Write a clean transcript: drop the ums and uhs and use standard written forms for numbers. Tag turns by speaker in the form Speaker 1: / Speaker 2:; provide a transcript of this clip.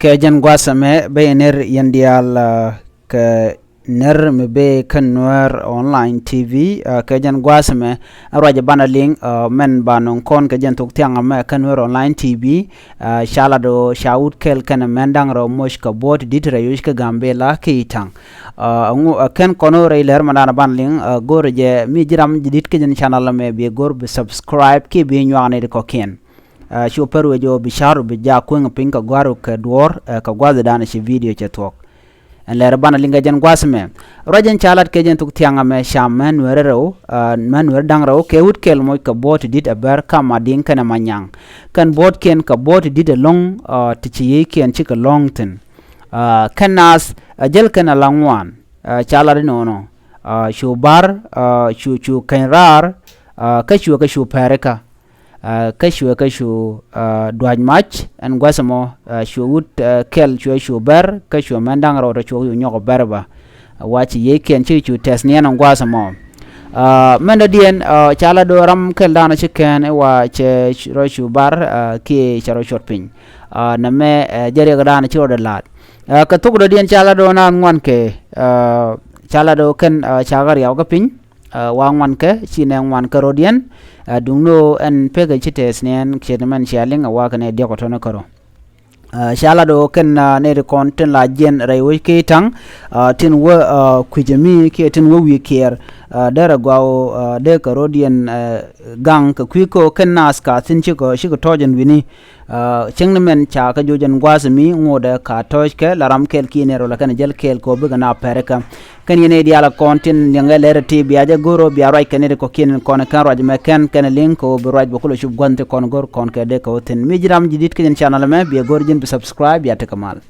Speaker 1: ke jan gwasame be ner yandial ke ner me be kanwer online tv ke jan gwasame araje bana link men banon kon ke jan tok tianga me kanwer online tv shala do shaut kel kana mendang ro mosh ka bot ditre yush ka gambela kitang ken kono re ler manana ban link gore je mi jiram jidit ke jan channel me be gor be subscribe ki be nyane ko ken shu peru jo bisharu be ja kweng pinka gwaru ke dwor ka gwaza dana shi video che tok en lere bana linga jan gwasme rojen chalat ke jen tuk tianga me shamen werero man wer dangrao ke wut kel moy ka bot dit aber kama din kana manyang kan bot ken ka bot dit long tichi ken chika long ten kanas jel kana langwan chalari no shu bar shu kenrar ka shu pereka kashu duaj match en gwasamo shu wut kel shu ber kashu mandang ro shu nyoko berba wachi yeken chu tesnien en gwasamo menda dien chala do ram kel dana chiken wa che ro shu bar ki charo shotpin na me jere dana chiro de lat ka tuk do dien chala do na ngwan ke chala do ken chagar yaw ka pin wangwan ke sineng wan ka rodien dungno en pega chites nen chedman shaling awakane de ko tono karo shala do ken ne de content la jen rewe ke tang tin wo kujemi ke tin wo wi ker dara gwawo de ka rodien gang ka kwiko ken naska tin chiko shiko tojen wini chengna men cha ka jojen gwasmi ngode ka tojke laram kel kinero la kan jel kel ko be na pereka kan yene diala content nyanga lere ti biaja goro biara kenere ko kin kon kan raj me ken link ko be raj bokolo shub gonte kon gor kon ke de ko ten mijiram jidit ken channel me bi gorjin be subscribe ya te kamal